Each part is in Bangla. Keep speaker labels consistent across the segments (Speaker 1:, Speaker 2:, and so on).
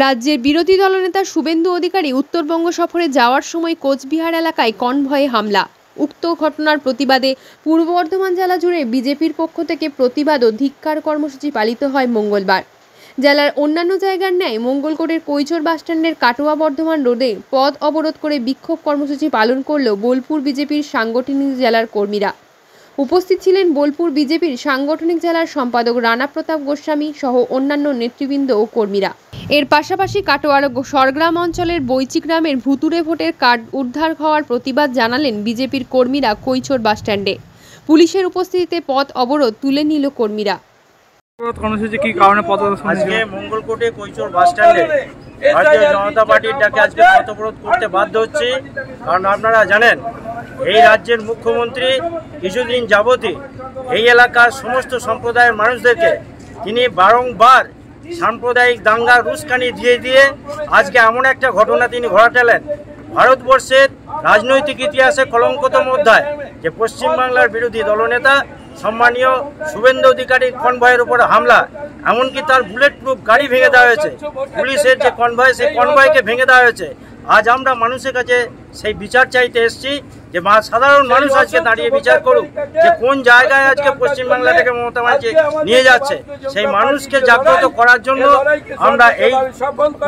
Speaker 1: রাজ্যের বিরোধী দলনেতা শুভেন্দু অধিকারী উত্তরবঙ্গ সফরে যাওয়ার সময় কোচবিহার এলাকায় কনভয়ে হামলা। উক্ত ঘটনার প্রতিবাদে পূর্ব বর্ধমান জেলা জুড়ে বিজেপির পক্ষ থেকে প্রতিবাদ ও ধিক্কার কর্মসূচি পালিত হয় মঙ্গলবার। জেলার অন্যান্য জায়গার ন্যায় মঙ্গলকোটের কৈচর বাসস্ট্যান্ডের কাটোয়া বর্ধমান রোডে পথ অবরোধ করে বিক্ষোভ কর্মসূচি পালন করল বোলপুর বিজেপির সাংগঠনিক জেলার কর্মীরা। উপস্থিত ছিলেন বোলপুর বিজেপির সাংগঠনিক জেলার সম্পাদক রানা প্রতাপ গোস্বামী সহ অন্যান্য নেতৃবৃন্দ ও কর্মীরা। এর পাশাপাশি কাটোয়ার সরগ্রাম অঞ্চলের বৈচি গ্রামের ভুতুড়ে ভোটের কার্ড উদ্ধার হওয়ার প্রতিবাদ জানালেন বিজেপির কর্মীরা কৈচর বাসস্ট্যান্ডে। পুলিশের উপস্থিতিতে পথ অবরোধ তুলে নিল কর্মীরা।
Speaker 2: কর্মসূচি কি কারণে পথ অবরোধ?
Speaker 3: আজকে মঙ্গলকোটে কৈচর বাসস্ট্যান্ডে ভারতীয় জনতা পার্টির ডাকে আজকে পথ অবরোধ করতে বাধ্য হচ্ছে। কারণ আপনারা জানেন, এই রাজ্যের মুখ্যমন্ত্রী কিছুদিন যাবতই এই এলাকার সমস্ত সম্প্রদায়ের মানুষদেরকে তিনি বারংবার সাম্প্রদায়িক দাঙ্গা উস্কানি দিয়ে আজকে এমন একটা ঘটনা তিনি ঘটালেন ভারতবর্ষের রাজনৈতিক ইতিহাসে কলঙ্কিত অধ্যায়, যে পশ্চিমবাংলার বিরোধী দলনেতা সম্মানীয় শুভেন্দু অধিকারীর কনভয়ের উপরে হামলা, এমনকি তার বুলেট প্রুফ গাড়ি ভেঙে দেওয়া হয়েছে। পুলিশের যে কনভয়, সেই কনভয়কে ভেঙে দেওয়া হয়েছে। আজ আমরা মানুষের কাছে সেই বিচার চাইতে এসেছি, যে সাধারণ মানুষ আজকে দাঁড়িয়ে বিচার করুক যে কোন জায়গায় আজকে পশ্চিমবাংলা থেকে মমতা ব্যানার্জি নিয়ে যাচ্ছে। সেই মানুষকে জাগ্রত করার জন্য আমরা এই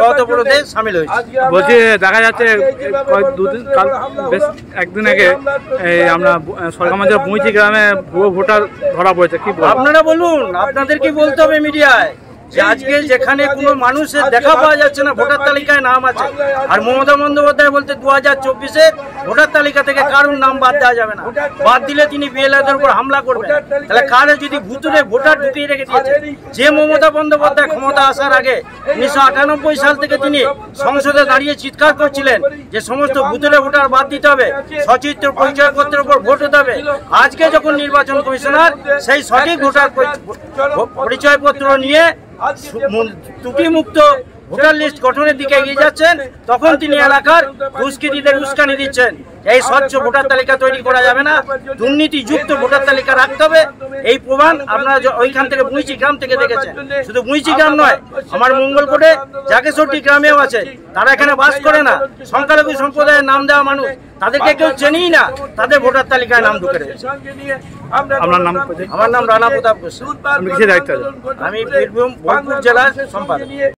Speaker 3: পথ অবরোধে সামিল হয়েছি।
Speaker 2: বলছি, দেখা যাচ্ছে একদিন আগে আমরা সরগ্রাম অঞ্চলের বৈচি গ্রামে ভুয়ো ভোটার ধরা পড়েছে। কি
Speaker 3: আপনারা বলুন, আপনাদের কি বলতে হবে মিডিয়ায়, যে আজকে যেখানে কোনো মানুষের দেখা পাওয়া যাচ্ছে না, ভোটার তালিকায় নাম আছে, আর মমতা বন্দ্যোপাধ্যায় বলতে 2024-এর ভোটার তালিকা থেকে কারোর নাম বাদ দেওয়া যাবে না, বাদ দিলে তিনি বিএলএদের উপর হামলা করবেন। তাহলে কারে যদি ভুতুরে ভোটার ঢুকিয়ে রেখে দিয়েছে, যে মমতা বন্দ্যোপাধ্যায় ক্ষমতা আসার আগে 1998 সাল থেকে তিনি সংসদে দাঁড়িয়ে চিৎকার করছিলেন যে সমস্ত ভুতুরে ভোটার বাদ দিতে হবে, সচিত্র পরিচয়পত্রের উপর ভোট হতে হবে। আজকে যখন নির্বাচন কমিশনার সেই সঠিক ভোটার পরিচয়পত্র নিয়ে ত্রুটিমুক্ত ভোটার লিস্ট গঠনের দিকে এগিয়ে যাচ্ছেন, তখন তিনি এলাকার দুষ্কৃতীদের উস্কানি দিচ্ছেন। এই স্বচ্ছ ভোটার তালিকা তৈরি করা যাবে না, দুর্নীতিযুক্ত ভোটার তালিকা রাখতে হবে। এই প্রমাণ আপনারা ওইখান থেকে বৈচি গ্রাম থেকে দেখেছেন। শুধু বৈচি গ্রাম নয়, আমার মঙ্গলকোটে জাকেশ্বরটি গ্রামেও আছে। তারা এখানে বাস করে না, সংখ্যালঘু সম্প্রদায়ের নাম দেওয়া মানুষ, তাদেরকে কেউ চেনেই না, তাদের ভোটার তালিকায় নাম ঢুকে রয়েছে। আমার নাম রানা প্রতাপ গোস্বামী।
Speaker 2: আমি
Speaker 3: বীরভূম বোলপুর জেলার সম্পাদক।